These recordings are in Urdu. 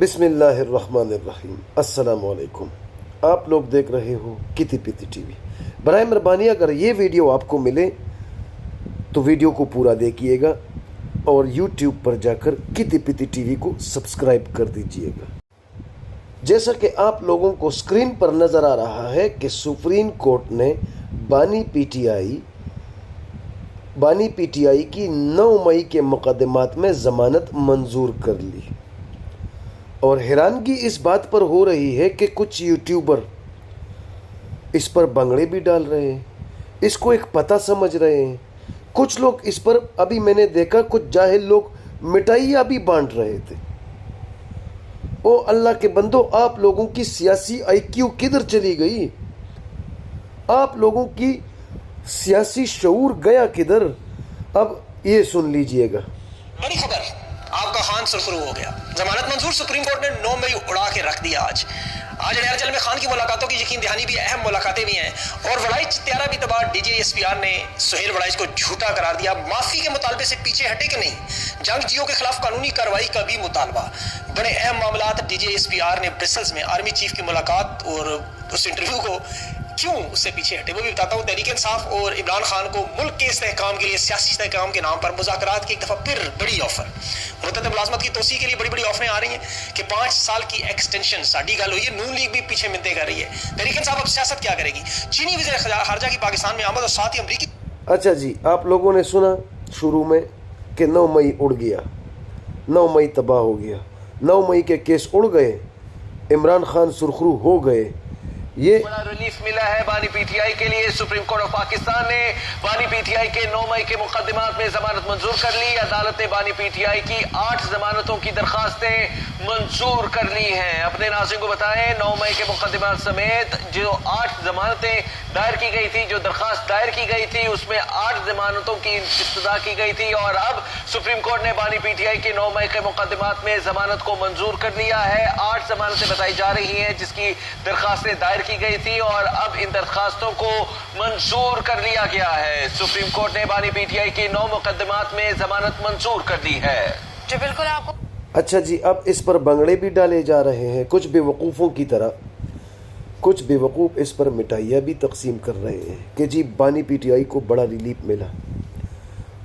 بسم اللہ الرحمن الرحیم۔ السلام علیکم۔ آپ لوگ دیکھ رہے ہو کتی پیتی ٹی وی۔ برائے مہربانی اگر یہ ویڈیو آپ کو ملے تو ویڈیو کو پورا دیکھیے گا اور یوٹیوب پر جا کر کتی پیتی ٹی وی کو سبسکرائب کر دیجئے گا۔ جیسا کہ آپ لوگوں کو سکرین پر نظر آ رہا ہے کہ سپریم کورٹ نے بانی پی ٹی آئی کی 9 مئی کے مقدمات میں ضمانت منظور کر لی، اور حیرانگی اس بات پر ہو رہی ہے کہ کچھ یوٹیوبر اس پر بنگڑے بھی ڈال رہے ہیں، اس کو ایک پتہ سمجھ رہے ہیں۔ کچھ لوگ اس پر ابھی میں نے دیکھا کچھ جاہل لوگ مٹھائیاں بھی بانٹ رہے تھے۔ او اللہ کے بندو، آپ لوگوں کی سیاسی آئی کیو کدھر چلی گئی؟ آپ لوگوں کی سیاسی شعور گیا کدھر؟ اب یہ سن لیجئے گا۔ بڑی خبر، آپ کا خان سرخرو ہو گیا۔ ضمانت منظور، سپریم کورٹ نے 9 مئی اڑا کے رکھ دیا۔ آج ڈیرہ جل میں خان کی ملاقاتوں کی یقین دہانی بھی اہم ملاقاتیں بھی ہیں، اور وڑائچ تیارہ بھی تباہ D J S P R نے سہیل وڑائچ کو جھوٹا قرار دیا۔ معافی کے مطالبے سے پیچھے ہٹے کہ نہیں؟ جنگ جیو کے خلاف قانونی کارروائی کا بھی مطالبہ۔ بڑے اہم معاملات۔ D J S P R نے برسلز میں آرمی چیف کی ملاقات اور اس انٹرویو کو کیوں اس سے پیچھے ہٹے وہ بھی بتاتا ہوں۔ تحریک انصاف اور عمران خان کو ملک کے استحکام کے لیے سیاسی استحکام کے نام پر مذاکرات کی ایک دفعہ پھر بڑی آفر۔ مدت ملازمت کی توسیع کے لیے بڑی بڑی آفریں آ رہی ہیں کہ 5 سال کی ایکسٹینشن ساڈی گل ہوئی ہے۔ نون لیگ بھی پیچھے منتیں کر رہی ہے۔ تحریک انصاف اب سیاست کیا کرے گی؟ چینی وزیر خارجہ کی پاکستان میں آمد اور ساتھ ہی امریکی۔ اچھا جی، آپ لوگوں نے سنا شروع میں کہ 9 مئی اڑ گیا، 9 مئی تباہ ہو گیا، 9 مئی کے کیس اڑ گئے، عمران خان سرخرو ہو گئے۔ یہ بڑا ریلیف ملا ہے بانی پی ٹی آئی کے لیے۔ سپریم کورٹ آف پاکستان نے بانی پی ٹی آئی کے 9 مئی کے مقدمات میں ضمانت منظور کر لی۔ عدالت نے بانی پی ٹی آئی کی 8 ضمانتوں کی درخواستیں منظور کر لی ہیں۔ اپنے ناظرین کو بتائیں، 9 مئی کے مقدمات سمیت جو 8 ضمانتیں دائر کی گئی تھی، جو درخواست دائر کی گئی تھی، اس میں 8 ضمانتوں کی ابتدا کی گئی تھی، اور اب سپریم کورٹ نے بانی پی ٹی آئی کے 9 مئی کے مقدمات میں ضمانت کو منظور کر لیا ہے۔ 8 ضمانتیں بتائی جا رہی ہیں جس کی درخواستیں دائر کی گئی تھی، اور اب ان درخواستوں کو منظور کر لیا گیا ہے۔ سپریم کورٹ نے بانی پی ٹی آئی کی 9 مقدمات میں ضمانت منظور کر دی ہے۔ جو بالکل آپ کو اچھا جی، اب اس پر بنگڑے بھی ڈالے جا رہے ہیں کچھ بے وقوفوں کی طرح۔ کچھ بے وقوف اس پر مٹھائیاں بھی تقسیم کر رہے ہیں کہ جی بانی پی ٹی آئی کو بڑا ریلیف ملا۔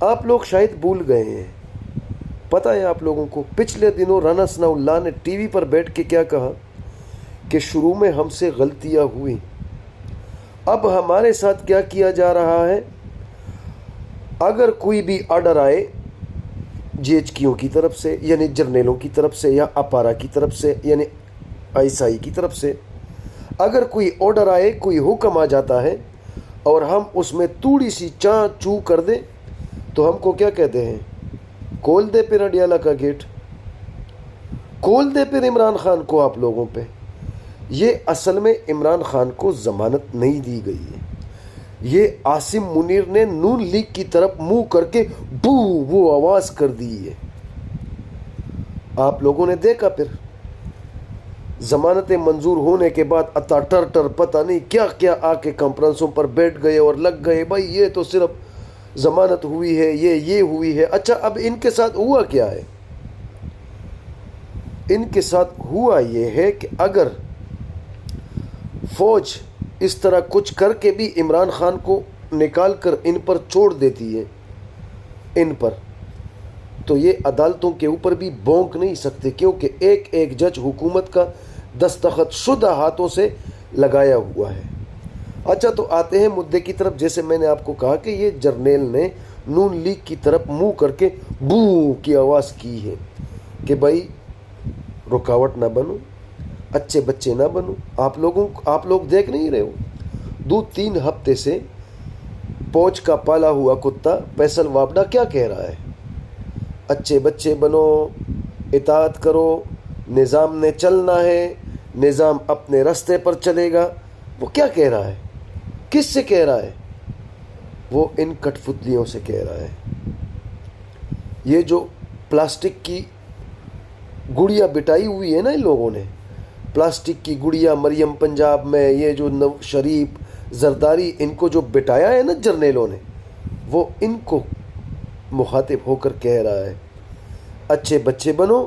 آپ لوگ شاید بھول گئے ہیں، پتہ ہے آپ لوگوں کو پچھلے دنوں رانا ثناء اللہ نے ٹی وی پر بیٹھ کے کیا کہا کہ شروع میں ہم سے غلطیاں ہوئیں، اب ہمارے ساتھ کیا کیا جا رہا ہے؟ اگر کوئی بھی آرڈر آئے جی ایچ کیوں کی طرف سے، یعنی جرنیلوں کی طرف سے، یا اپارا کی طرف سے، یعنی آئی ایس آئی کی طرف سے، اگر کوئی آرڈر آئے، کوئی حکم آ جاتا ہے اور ہم اس میں تھوڑی سی چاں چو کر دیں تو ہم کو کیا کہتے ہیں؟ کھول دے پھر اڈیالہ کا گیٹ، کھول دے پھر عمران خان کو آپ لوگوں پہ۔ یہ اصل میں عمران خان کو ضمانت نہیں دی گئی ہے، یہ عاصم منیر نے نون لیگ کی طرف منہ کر کے بو وہ آواز کر دی ہے۔ آپ لوگوں نے دیکھا پھر ضمانتیں منظور ہونے کے بعد اتا ٹر ٹر پتہ نہیں کیا کیا آ کے کانفرنسوں پر بیٹھ گئے اور لگ گئے، بھائی یہ تو صرف ضمانت ہوئی ہے، یہ ہوئی ہے۔ اچھا، اب ان کے ساتھ ہوا کیا ہے؟ ان کے ساتھ ہوا یہ ہے کہ اگر فوج اس طرح کچھ کر کے بھی عمران خان کو نکال کر ان پر چھوڑ دیتی ہے، ان پر، تو یہ عدالتوں کے اوپر بھی بونک نہیں سکتے، کیونکہ ایک ایک جج حکومت کا دستخط شدہ ہاتھوں سے لگایا ہوا ہے۔ اچھا، تو آتے ہیں مدعے کی طرف۔ جیسے میں نے آپ کو کہا کہ یہ جرنیل نے نون لیگ کی طرف منہ کر کے بو کی آواز کی ہے کہ بھائی رکاوٹ نہ بنو، اچھے بچے نہ بنو۔ آپ لوگ دیکھ نہیں رہے ہو؟ 2-3 ہفتے سے پوچھ کا پالا ہوا کتا فیصل وابڈا کیا کہہ رہا ہے؟ اچھے بچے بنو، اطاعت کرو، نظام نے چلنا ہے، نظام اپنے راستے پر چلے گا۔ وہ کیا کہہ رہا ہے؟ کس سے کہہ رہا ہے؟ وہ ان کٹ فتلیوں سے کہہ رہا ہے۔ یہ جو پلاسٹک کی گڑیا بٹائی ہوئی ہے نا ان لوگوں نے، پلاسٹک کی گڑیا مریم پنجاب میں، یہ جو شریف زرداری ان کو جو بٹایا ہے نا جرنیلوں نے، وہ ان کو مخاطب ہو کر کہہ رہا ہے اچھے بچے بنو،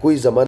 کوئی ضمانت